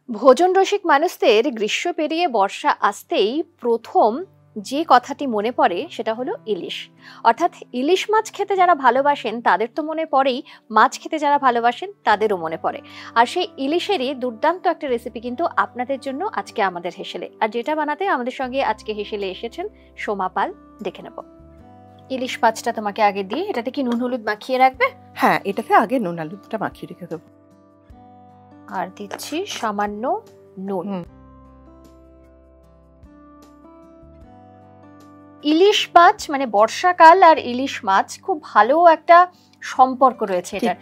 ভোজন রসিক মানুষদের গ্রীষ্ম পেরিয়ে বর্ষা আসতেই প্রথম যে কথাটি মনে পড়ে সেটা হলো ইলিশ। অর্থাৎ ইলিশ মাছ খেতে যারা ভালোবাসেন তাদের তো মনে পড়েই, মাছ খেতে যারা ভালোবাসেন তাদেরও মনে পড়ে। আর সেই ইলিশেরই দুর্দান্ত একটা রেসিপি কিন্তু আপনাদের জন্য আজকে আমাদের হেসেলে, আর যেটা বানাতে আমাদের সঙ্গে আজকে হেসেলে এসেছেন সোমা পাল। দেখে নেব। ইলিশ মাছটা তোমাকে আগে দিয়ে এটাতে কি নুন হলুদ মাখিয়ে রাখবে? হ্যাঁ, এটাতে আগে নুন হলুদটা মাখিয়ে রেখে দেবো। আর দিচ্ছি সামান্য নুন। ইলিশ মাছ মানে বর্ষাকাল আর ইলিশ মাছ খুব ভালো একটা সম্পর্ক রয়েছে এটা।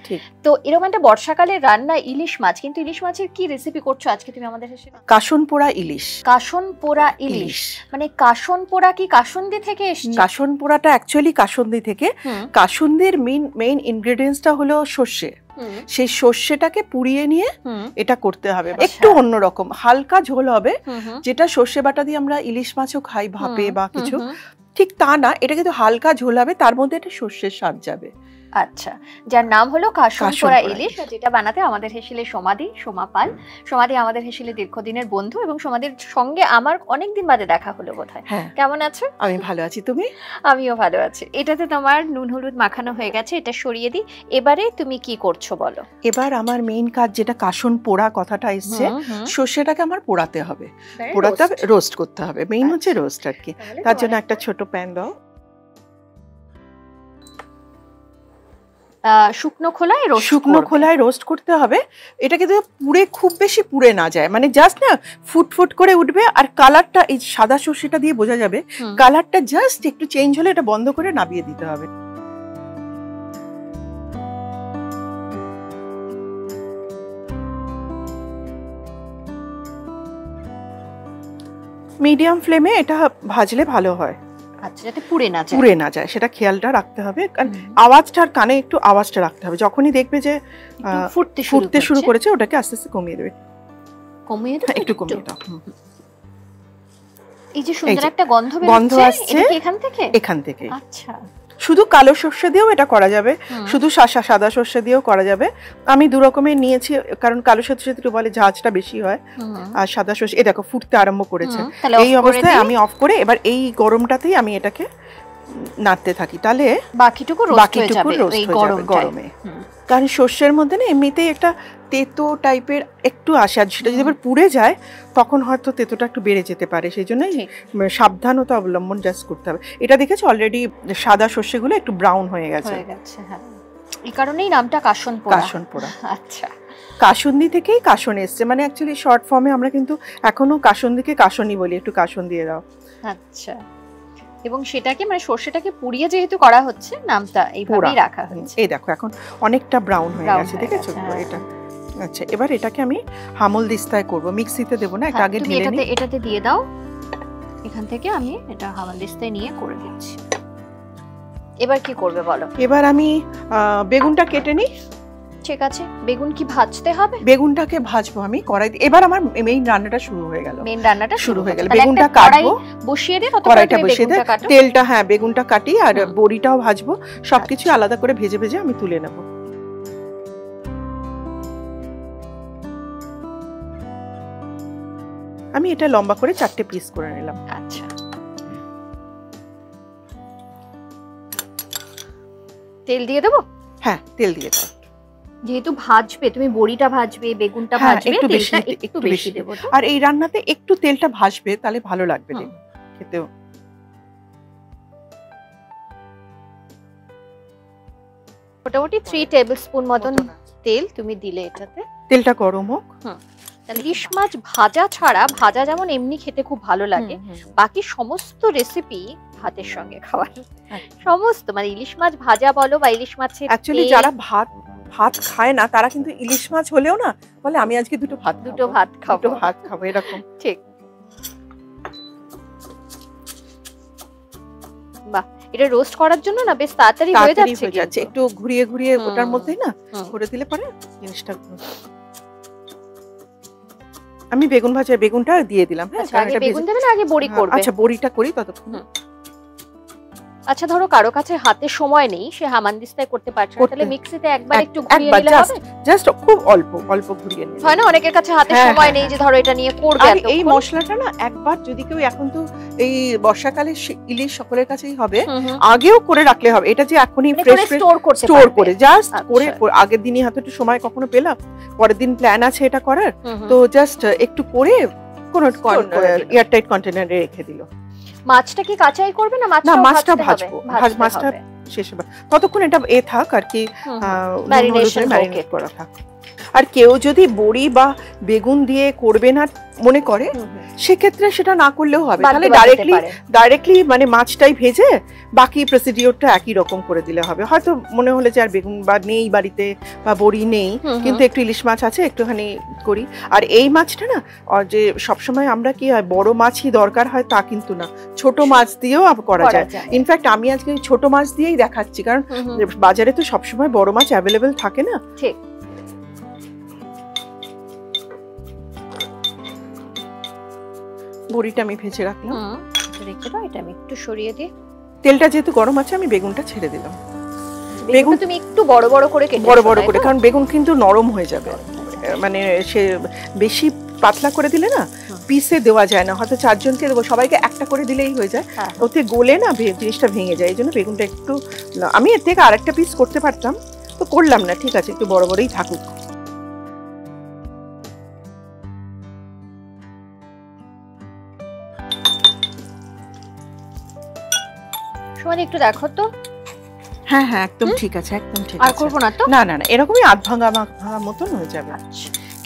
তো এরকম একটা বর্ষাকালের রান্না ইলিশ মাছ, কিন্তু ইলিশ মাছের কি রেসিপি করছো আজকে তুমি আমাদের? কাসন পোড়া ইলিশ। কাসন পোড়া ইলিশ মানে কাসন পোড়া কি কাসন্দি থেকে এসেছে? কাসন পোড়াটা অ্যাকচুয়ালি কাসন্দি থেকে। কাসন্দির মেইন ইনগ্রেডিয়েন্টসটা হলো সর্ষে। সেই সর্ষেটাকে পুড়িয়ে নিয়ে এটা করতে হবে। একটু অন্যরকম হালকা ঝোল হবে, যেটা সর্ষে বাটা দিয়ে আমরা ইলিশ মাছও খাই ভাপে বা কিছু, ঠিক তা না, এটা কিন্তু হালকা ঝোল হবে, তার মধ্যে একটা সর্ষের স্বাদ যাবে। আচ্ছা, যার নাম হলো কাসন পোড়া ইলিশ, যেটা বানাতে আমাদের হেসেলে সোমা পাল। সোমাদি আমাদের হেসেলে দীর্ঘদিনের বন্ধু, এবং সোমাদির সঙ্গে আমার অনেকদিন বাদে দেখা হলো বোধহয়। কেমন আছো? আমি ভালো আছি, তুমি? আমিও ভালো আছি। এটাতে তোমার নুন হলুদ মাখানো হয়ে গেছে, এটা সরিয়ে দিই। এবারে তুমি কি করছো বলো? এবার আমার মেইন কাজ, যেটা কাসন পোড়া কথাটা এসছে, সর্ষেটাকে আমার পোড়াতে হবে, পোড়াতে হবে, রোস্ট করতে হবে। মেইন হচ্ছে রোস্ট আর কি। তার জন্য একটা ছোট প্যান দাও। শুকনো খোলায় রোস্ট করতে হবে। এটা কিন্তু খুব বেশি পুড়ে না যায়, মানে জাস্ট না ফুট করে উঠবে, আর কালারটা এই সাদা সর্ষেটা দিয়ে বোঝা যাবে, কালারটা জাস্ট একটু চেঞ্জ হলে এটা বন্ধ করে নামিয়ে দিতে হবে। মিডিয়াম ফ্লেমে এটা ভাজলে ভালো হয়। আচ্ছা, যাতে পুড়ে না যায় সেটা খেয়ালটা রাখতে হবে। কারণ আওয়াজটার কানে একটু আওয়াজটা রাখতে হবে। যখনই দেখবে যে ফুটতে শুরু করেছে, ওটাকে আস্তে আস্তে কমিয়ে দেবে। একটু কমিয়ে দাও। এই যে সুন্দর একটা গন্ধ আসছে, এখান থেকে। আচ্ছা, শুধু কালো সর্ষে দিয়েও এটা করা যাবে, শুধু সাদা সর্ষে দিয়েও করা যাবে। আমি দু রকমের নিয়েছি, কারণ কালো সর্ষে একটু বলে ঝাঁঝটা বেশি হয়, আর সাদা সর্ষে এই দেখো ফুটতে আরম্ভ করেছে। এই অবস্থায় আমি অফ করে এবার এই গরমটাতেই আমি এটাকে নাড়তে থাকি, তাহলে বাকিটুকু রোস্ট হয়ে যাবে গরমে। কারণ সর্ষের মধ্যে না এমনিতেই একটা তেতো টাইপের একটু আসে, আর সেটা যদি এবার পুড়ে যায় তখন হয়তো তেতোটা একটু বেড়ে যেতে পারে। সেই জন্যই সাবধানতা অবলম্বন জাস্ট করতে হবে। এটা দেখেছো অলরেডি সাদা সর্ষেগুলো একটু ব্রাউন হয়ে গেছে। এই কারণেই নামটা কাসন পোড়া। আচ্ছা, কাসন্দি থেকেই কাসন এসছে, মানে অ্যাকচুয়ালি শর্ট ফর্মে আমরা কিন্তু এখনো কাসন্দিকে কাসনই বলি, একটু কাসন দিয়ে দাও। আচ্ছা, এবং সেটাকে মানে সর্ষেটাকে পুড়িয়ে যেহেতু করা হচ্ছে, নামটা এইভাবেই রাখা হচ্ছে। এই দেখো এখন অনেকটা ব্রাউন হয়ে গেছে, দেখেছো এটা? আচ্ছা, এবার এটাকে আমি হামল দিস্তায় করব, মিক্সিতে দেব না, এটা আগে ঢেলে নিই। এটাতে দিয়ে দাও, এখান থেকে আমি এটা হামল দিস্তায় নিয়ে করে দিচ্ছি। এবার কি করবে বলো? এবার আমি বেগুনটা কেটে নিই। ঠিক আছে, বেগুন কি ভাজতে হবে? বেগুনটাকে ভাজবো আমি কড়াইতে। এবার আমার মেইন রান্নাটা শুরু হয়ে গেল। বেগুনটা কাটবো, বসিয়ে দিয়ে কড়াইটা বসিয়ে দিয়ে তেলটা, বেগুনটা কাটি, আর বড়িটাও ভাজবো। সবকিছু আলাদা করে ভেজে আমি তুলে নেব। আমি এটা লম্বা করে 4টে পিস করে নিলাম। আচ্ছা, তেল দিয়ে দেবো? হ্যাঁ, তেল দিয়ে দাও। যেহেতু ভাজবে, তুমি বড়িটা ভাজবে, বেগুনটা ভাজবে, তেলটা একটু বেশি দেব। আর এই রান্নাতে একটু তেলটা ভাজবে, তাহলে ভালো লাগবে খেতেও। মোটামুটি 3 টেবিলস্পুন মতন তেল তুমি দিলে এটাতে। তেলটা গরম হোক। ইলিশ মাছ ভাজা ছাড়া, ভাজা যেমন এমনি খেতে খুব ভালো লাগে, বাকি সমস্ত রেসিপি ভাতের সঙ্গে খাওয়ার, সমস্ত মানে ইলিশ মাছ ভাজা বলো বা ইলিশ মাছের, অ্যাকচুয়ালি যারা ভাত খায় না তারা কিন্তু ইলিশ মাছ হলেও না বলে আমি আজকে দুটো ভাত খাবো, এরকম। ঠিক, বাহ, এটা রোস্ট করার জন্য না বেশ তাড়াতাড়ি হয়ে যাচ্ছে। একটু ঘুরিয়ে ওটার মধ্যেই না করে দিলে পরে জিনিসটা। আমি বেগুনটা দিয়ে দিলাম। আগে বেগুন দেবে না আগে বড়ি করবে? আচ্ছা, বড়িটা করি ততক্ষণ। আচ্ছা ধরো কারো কাছে হাতে সময় নেই, সে হামানদিস্তায় করতে পারছে না, তাহলে মিক্সিতে একবার একটু ঘুরিয়ে নিলে হবে? জাস্ট খুব অল্প অল্প ঘুরিয়ে নিলে হয় না, অনেকের কাছে হাতে সময় নেই যে ধরো এটা নিয়ে করবে। আর এই মশলাটা না একবার যদি কেউ, এখন তো এই বর্ষাকালে ইলিশ সকলের কাছেই হবে, আগেও করে রাখলে হবে। এটা যে এখনই ফ্রেশ স্টোর করে জাস্ট করে আগের দিনই হয়তো একটু সময় কখনো পেলাম, পরের দিন প্ল্যান আছে এটা করার, তো জাস্ট একটু করে কোনো এয়ারটাইট কন্টেনারে রেখে দিল। মাছটা কি কাঁচাই করবে না মাছটা ভাজবো? মাছটা শেষে ততক্ষণ এটা থাক আর কি, ম্যারিনেট করা থাক। আর কেউ যদি বড়ি বা বেগুন দিয়ে করবে না মনে করে, সেক্ষেত্রে সেটা না করলেও হবে। তাহলে ডাইরেক্টলি মানে মাছটাই ভেজে বাকি প্রসিডিওরটা একই রকম করে দিলে হবে। হয়তো মনে হলে যে আর বেগুন বা নেই বাড়িতে বা বড়ি নেই, কিন্তু একটু ইলিশ মাছ আছে, একটুখানি করি। আর এই মাছটা না যে সবসময় আমরা কি হয় বড় মাছই দরকার হয় তা কিন্তু না, ছোট মাছ দিয়েও করা যায়। ইনফ্যাক্ট আমি আজকে ছোট মাছ দিয়েই দেখাচ্ছি, কারণ বাজারে তো সবসময় বড় মাছ অ্যাভেলেবেল থাকে না। ঠিক। বড়িটা আমি ভেজে রাখলাম, রেখে দাও। এটা আমি একটু সরিয়ে দিই। তেলটা যেহেতু গরম আছে, আমি বেগুনটা ছেড়ে দিলাম। বেগুন তুমি একটু বড় বড় করে কেটে, বড় বড় করে, কারণ বেগুন কিন্তু নরম হয়ে যাবে, মানে সে বেশি পাতলা করে দিলে না পিসে দেওয়া যায় না। হয়তো 4 জনকে দেবো, সবাইকে একটা করে দিলেই হয়ে যায়, ওতে গলে না জিনিসটা ভেঙে যায়। এই জন্য বেগুনটা একটু, আমি এর থেকে আরেকটা পিস করতে পারতাম, তো করলাম না। ঠিক আছে, একটু বড় বড়ই থাকুক। একটু দেখো তো। হ্যাঁ হ্যাঁ, একদম ঠিক আছে, একদম ঠিক আছে। আর করব না তো? না না না, এরকমই আধ ভাঙা মতন হয়ে যাবে।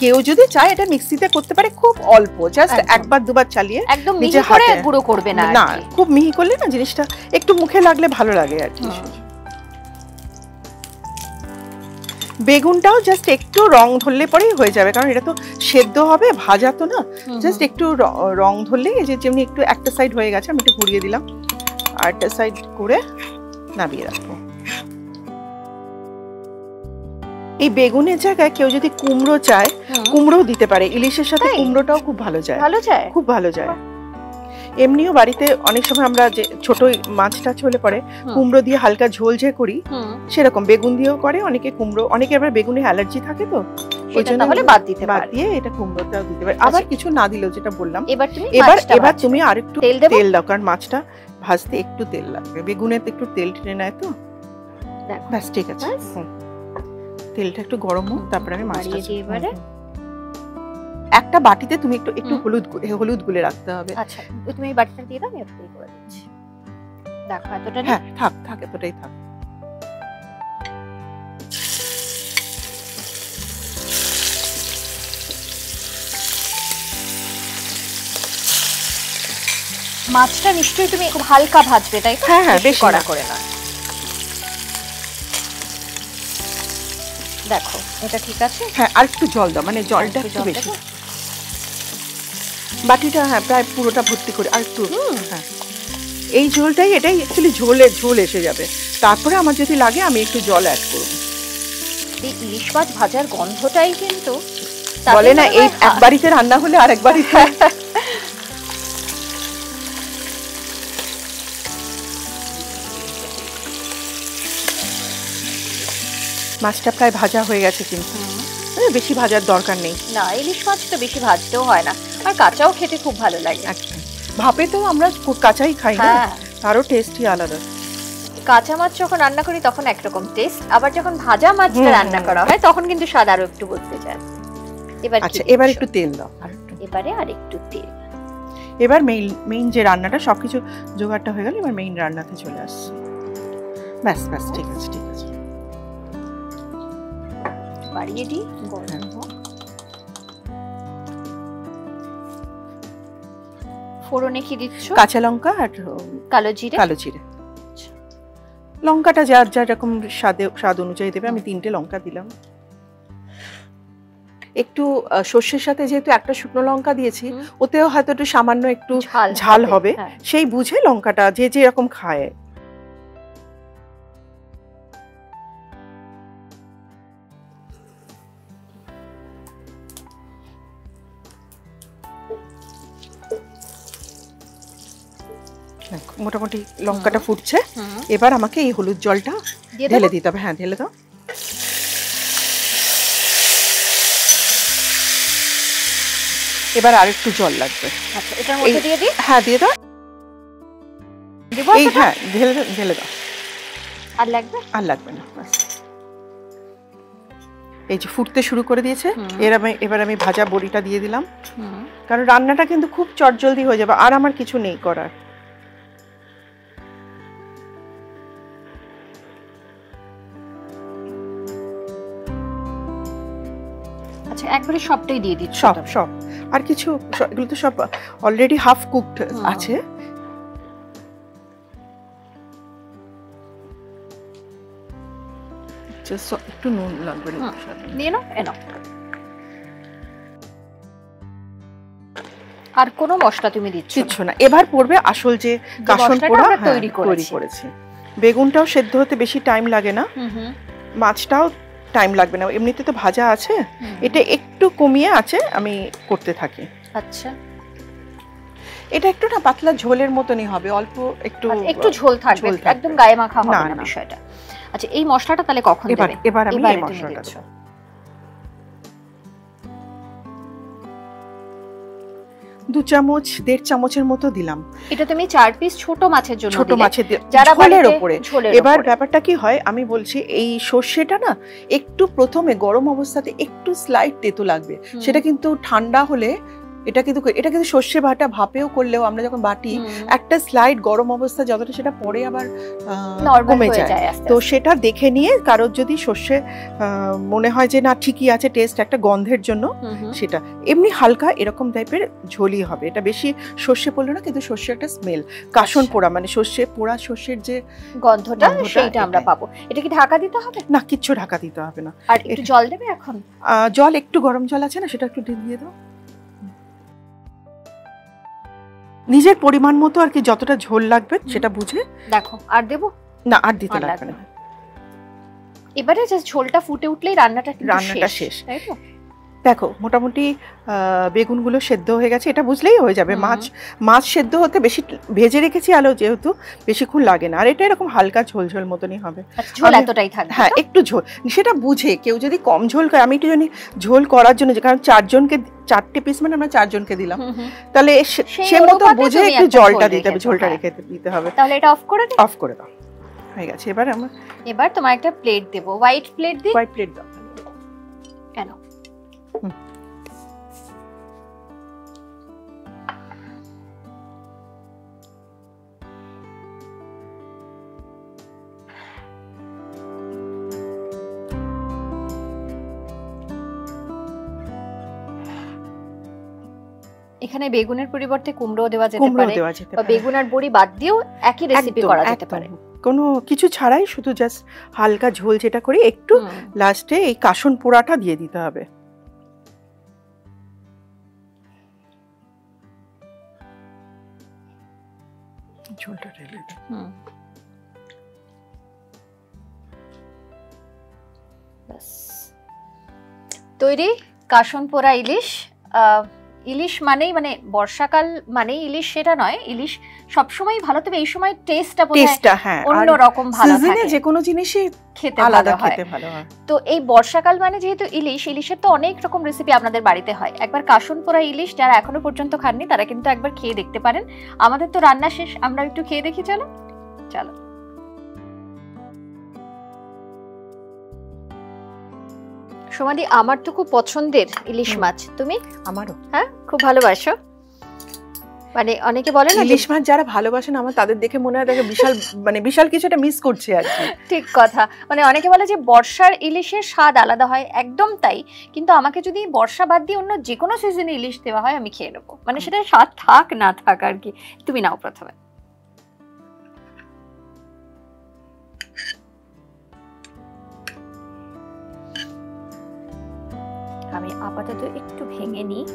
কেউ যদি চায় এটা মিক্সিতে করতে পারে, খুব অল্প, জাস্ট একবার দুবার চালিয়ে, একদম মিহি করে গুঁড়ো করবে না। না, খুব মিহি করলে না জিনিসটা একটু মুখে লাগলে ভালো লাগে আর কি। বেগুনটাও জাস্ট একটু রং ধরলে পরেই হয়ে যাবে, কারণ এটা তো সেদ্ধ হবে, ভাজা তো না। জাস্ট একটু রং ধরলেই, এই যে যেমনি একটু একটা সাইড হয়ে গেছে, আমি একটু ঘুরিয়ে দিলাম, আরেকটা সাইড করে নামিয়ে রাখবো। এই বেগুনের জায়গায় কেউ যদি কুমড়ো চায়, কুমড়োও দিতে পারে। ইলিশের সাথে কুমড়োটাও খুব ভালো যায়, খুব ভালো যায়। এমনিও বাড়িতে অনেক সময় আমরা যে ছোট মাছটা চলে পড়ে, কুমড়ো দিয়ে হালকা ঝোল যে করি, সেরকম বেগুন দিয়েও করে অনেকে কুমড়ো। অনেকে আবার বেগুনে অ্যালার্জি থাকে, তো ওই জন্য বাদ দিয়ে এটা কুমড়োটাও দিতে পারে। আবার কিছু না দিলেও, যেটা বললাম, এবার তুমি আরেকটু তেল দাও, কারণ মাছটা ভাজতে একটু তেল লাগবে। বেগুনে একটু তেল টেনে নেয় তো, ব্যাস ঠিক আছে। তেলটা একটু গরম হোক, তারপরে আমি মাছটা দিয়ে, এবারে একটা বাটিতে তুমি একটু হলুদ গুলে রাখতে হবে। আচ্ছা, তুমি এই বাটিটা দিয়ে দাও, আমি এতটাই করে দিচ্ছি। দেখো এতটা, হ্যাঁ থাক, এতটাই থাক। মাছটা নিশ্চয়ই তুমি খুব হালকা ভাজবে, তাই তো? হ্যাঁ হ্যাঁ, বেশি কড়া করে না। দেখো এটা ঠিক আছে। হ্যাঁ, আর একটু জল দাও, মানে জলটা একটু বেশি। বাটিটা হ্যাঁ প্রায় পুরোটা ভর্তি করে, আর একটু। হ্যাঁ, এই ঝোলটাই, এটাই অ্যাকচুয়ালি ঝোল এসে যাবে। তারপরে আমার যদি লাগে আমি একটু জল অ্যাড করব। এই ইলিশ মাছ ভাজার গন্ধটাই কিন্তু বলে না, এই এক বাড়িতে রান্না হলে আর এক বাড়িতে। মাছটা প্রায় ভাজা হয়ে গেছে, কিন্তু বেশি ভাজার দরকার নেই। না, ইলিশ মাছ তো বেশি ভাজতেও হয় না, আর কাঁচাও খেতে খুব ভালো লাগে। ভাপে তো আমরা কাঁচাই খাই না, তারও টেস্টই আলাদা। কাঁচা মাছ যখন রান্না করি তখন একরকম টেস্ট, আবার যখন ভাজা মাছটা রান্না করা হয় তখন কিন্তু স্বাদ আরো একটু বদলে যায়। এবার একটু তেল দাও, এবারে আর একটু তেল। এবার মেইন যে রান্নাটা, সবকিছু জোগাড়টা হয়ে গেল, এবার মেইন রান্নাতে চলে আসছে। ব্যাস ঠিক আছে, ঠিক আছে। বাড়িয়ে দিই, গরম হোক। ফোড়নে কি দিচ্ছ? কাঁচা লঙ্কা আর কালো জিরে। লঙ্কাটা যার যার রকম স্বাদ অনুযায়ী দেবে। আমি 3টে লঙ্কা দিলাম। একটু সর্ষের সাথে যেহেতু একটা শুকনো লঙ্কা দিয়েছি, ওতেও হয়তো একটু সামান্য একটু ঝাল হবে, সেই বুঝে লঙ্কাটা যে যেরকম খায়। মোটামুটি লঙ্কাটা ফুটছে, এবার আমাকে এই হলুদ জলটা ঢেলে দিতে হবে। হ্যাঁ, ঢেলে দাও। এবার আর একটু জল লাগবে। আচ্ছা, এটার মধ্যে দিয়ে দিই? হ্যাঁ, দিয়ে দাও। এই হ্যাঁ, ঢেলে দাও। আর লাগবে? আর লাগবে না, বাস। এই যে ফুটতে শুরু করে দিয়েছে, এবার আমি ভাজা বড়িটা দিয়ে দিলাম, কারণ রান্নাটা কিন্তু খুব চটজলদি হয়ে যাবে, আর আমার কিছু নেই করার। আচ্ছা, একবারে সবটাই দিয়ে দিচ্ছি? সব আর কিছু, এগুলো তো সব অলরেডি হাফ কুকড আছে। একটু নুন লাগবে, নিয়ে নাও, এনো। আর কোনো মশলা তুমি দিচ্ছ কিচ্ছু না। এবার পড়বে আসল যে কাসন পোড়া তৈরি করেছি। বেগুনটাও সেদ্ধ হতে বেশি টাইম লাগে না, মাছটাও টাইম লাগবে না, এমনিতে তো ভাজা আছে। এটা একটু কমিয়ে আছে আমি করতে থাকি। আচ্ছা, এটা একটু না পাতলা ঝোলের মতনই হবে, অল্প একটু ঝোল থাকবে, একদম গায়ে মাখা হবে না বিষয়টা। আচ্ছা, এই মশলাটা তাহলে কখন দেবে? এবার আমি এই মশলাটা দেব। 2 চামচ 1.5 চামচের মতো দিলাম। এটা তুমি 4 পিস ছোট মাছের জন্য দিলে, ছোট মাছের যারা ঝোলের উপরে। এবার ব্যাপারটা কি হয় আমি বলছি, এই সর্ষেটা না একটু প্রথমে গরম অবস্থাতে একটু স্লাইট তেতো লাগবে, সেটা কিন্তু ঠান্ডা হলে এটা কিন্তু সর্ষে বাটা ভাপেও করলেও আমরা যখন বাটি একটা স্লাইড গরম অবস্থা যতটা সেটা পরে আবার কমে যায়। তো সেটা দেখে নিয়ে কারোর যদি সর্ষে মনে হয় যে না ঠিকই আছে টেস্ট একটা গন্ধের জন্য, সেটা এমনি হালকা এরকম টাইপের ঝোলই হবে। এটা বেশি সর্ষে পড়লো না, কিন্তু সর্ষে একটা স্মেল, কাসন পোড়া মানে সর্ষের যে গন্ধটা সেইটা আমরা পাবো। এটা কি ঢাকা দিতে হবে? না, কিচ্ছু ঢাকা দিতে হবে না। আর একটু জল দেবে এখন? জল একটু গরম জল আছে না, সেটা একটু দিয়ে দাও নিজের পরিমাণ মতো আর কি, যতটা ঝোল লাগবে সেটা বুঝে। দেখো, আর দেব না? আর দিতে লাগবে না। এবারে জাস্ট ঝোলটা ফুটে উঠলেই রান্নাটা শেষ, তাই তো? দেখো মোটামুটি বেগুনগুলো সেদ্ধ হয়ে গেছে, এটা বুঝলেই হয়ে যাবে। মাছ সেদ্ধ হতে বেশি ভেজে রেখেছি আলো, যেহেতু বেশিক্ষণ লাগে না। আর এটা এরকম হালকা ঝোল মতনই হবে। ঝোল এতটাই থাকবে? হ্যাঁ, একটু ঝোল, সেটা বুঝে। কেউ যদি কম ঝোল করে, আমি একটু জানি ঝোল করার জন্য, কারণ 4 পিস মানে আমরা 4 জনকে দিলাম, তাহলে সে মতো বুঝে একটু জলটা দিতে হবে, ঝোলটা রেখে দিতে হবে। তাহলে এটা অফ করে দিই? অফ করে দাও, হয়ে গেছে। এবার তোমার একটা প্লেট দেব, হোয়াইট প্লেট দিই? হোয়াইট প্লেট দাও। কেন? এখানে বেগুনের পরিবর্তে কুমড়ো দেওয়া যেতে পারে, বা বেগুন আর বড়ি বাদ দিয়েও একই রেসিপি করা যেতে পারে, কোনো কিছু ছাড়াই। শুধু জাস্ট হালকা ঝোল যেটা করি, একটু লাস্টে এই কাসন পোড়াটা দিয়ে দিতে হবে। ঝোলটা ঢেলে দাও। বাস, তৈরি কাসন পোড়া ইলিশ। ইলিশ মানেই মানে বর্ষাকাল মানেই ইলিশ সেটা নয়, ইলিশ সবসময় ভালো, তবে এই সময় টেস্টটা অন্য রকম ভালো থাকে, যে কোনো জিনিসই খেতে ভালো হয়। তো এই বর্ষাকাল মানে যেহেতু ইলিশের তো অনেক রকম রেসিপি আপনাদের বাড়িতে হয়। একবার কাসন পোড়া ইলিশ যারা এখনো পর্যন্ত খাননি তারা কিন্তু একবার খেয়ে দেখতে পারেন। আমাদের তো রান্না শেষ, আমরা একটু খেয়ে দেখি। চলো। সোমাদি, আমার তো খুব পছন্দের ইলিশ মাছ। তুমি? আমারও। হ্যাঁ, খুব ভালোবাসো। মানে অনেকে বলে না ইলিশ মাছ যারা ভালোবাসেন, আমার তাদের দেখে মনে হয় বিশাল কিছুটা মিস করছে আর কি। ঠিক কথা। মানে অনেকে বলে যে বর্ষার ইলিশের স্বাদ আলাদা হয়, একদম তাই। কিন্তু আমাকে যদি বর্ষা বাদ দিয়ে অন্য যে কোনো সিজনে ইলিশ দেওয়া হয় আমি খেয়ে নেবো, মানে সেটা স্বাদ থাক না থাক আর কি। তুমি নাও প্রথমে। আমি আপাতত একটু ভেঙে নিই।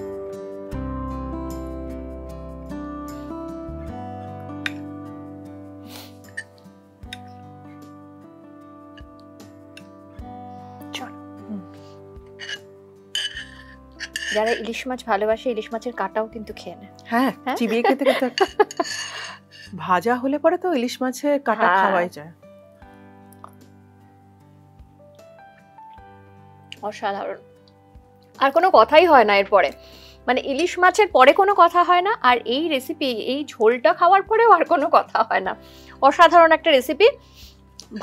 যারা ইলিশ মাছ ভালোবাসে, ইলিশ মাছের কাটাও কিন্তু খেয়ে নেয়। হ্যাঁ, চিবিয়ে খেতে খেতে ভাজা হলে পরে তো ইলিশ মাছের কাটা খাওয়াই যায়। অসাধারণ, আর কোনো কথাই হয় না এরপরে, মানে ইলিশ মাছের পরে কোনো কথা হয় না, আর এই রেসিপি, এই ঝোলটা খাওয়ার পরেও আর কোনো কথা হয় না। অসাধারণ একটা রেসিপি,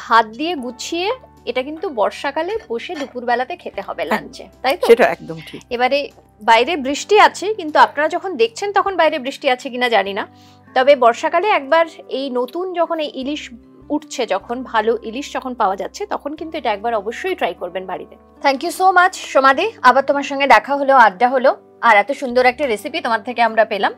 ভাত দিয়ে গুছিয়ে এটা কিন্তু বর্ষাকালে বসে দুপুরবেলাতে খেতে হবে লাঞ্চে, তাই তো? সেটা একদম ঠিক। এবারে বাইরে বৃষ্টি আছে, কিন্তু আপনারা যখন দেখছেন তখন বাইরে বৃষ্টি আছে কিনা জানি না, তবে বর্ষাকালে একবার এই নতুন যখন এই ইলিশ উঠছে, যখন ভালো ইলিশ যখন পাওয়া যাচ্ছে, তখন কিন্তু এটা একবার অবশ্যই ট্রাই করবেন বাড়িতে। থ্যাংক ইউ সো মাচ সোমাদি, আবার তোমার সঙ্গে দেখা হলো, আড্ডা হলো, আর এত সুন্দর একটা রেসিপি তোমার থেকে আমরা পেলাম।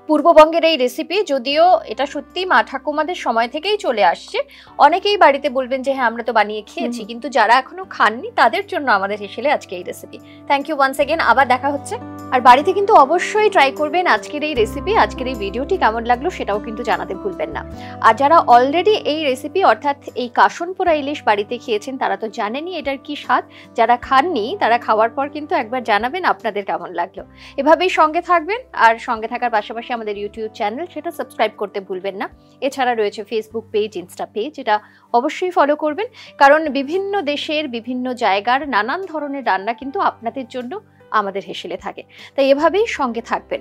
পূর্ববঙ্গের এই রেসিপি, যদিও এটা সত্যি মা ঠাকুমাদের সময় থেকেই চলে আসছে, অনেকেই বাড়িতে বলবেন যে হ্যাঁ আমরা তো বানিয়ে খেয়েছি, কিন্তু যারা এখনো খাননি তাদের জন্য আমাদের হেসেলে আজকে এই recipe. Thank you once again, আবার দেখা হচ্ছে। আর বাড়িতে কিন্তু অবশ্যই ট্রাই করবেন আজকের এই রেসিপি। আজকের এই ভিডিওটি কেমন লাগলো সেটাও কিন্তু জানাতে ভুলবেন না। আর যারা অলরেডি এই রেসিপি অর্থাৎ এই কাশনপোড়া ইলিশ বাড়িতে খেয়েছেন তারা তো জানেনই এটার কি স্বাদ, যারা খাননি তারা খাওয়ার পর কিন্তু একবার জানাবেন আপনাদের কেমন লাগলো। এভাবেই সঙ্গে থাকবেন, আর সঙ্গে থাকার পাশাপাশি আমাদের ইউটিউব চ্যানেল সেটা সাবস্ক্রাইব করতে ভুলবেন না। এছাড়া রয়েছে ফেসবুক পেজ, ইনস্টা পেজ, এটা অবশ্যই ফলো করবেন, কারণ বিভিন্ন দেশের বিভিন্ন জায়গার নানান ধরনের রান্না কিন্তু আপনাদের জন্য আমাদের হেসেলে থাকে, তাই এভাবেই সঙ্গে থাকবেন।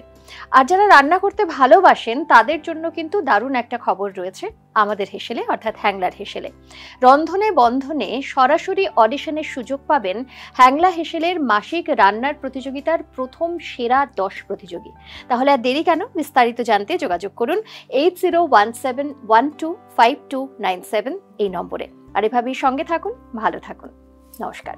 আর যারা রান্না করতে ভালোবাসেন তাদের জন্য কিন্তু দারুণ একটা খবর রয়েছে আমাদের হেসেলে, অর্থাৎ হ্যাংলার হেসেলে। রন্ধনে বন্ধনে সরাসরি অডিশনের সুযোগ পাবেন হ্যাংলা হেসেলের মাসিক রান্নার প্রতিযোগিতার প্রথম সেরা 10 প্রতিযোগী। তাহলে আর দেরি কেন, বিস্তারিত জানতে যোগাযোগ করুন 8017125297 এই নম্বরে। আর এভাবেই সঙ্গে থাকুন, ভালো থাকুন, নমস্কার।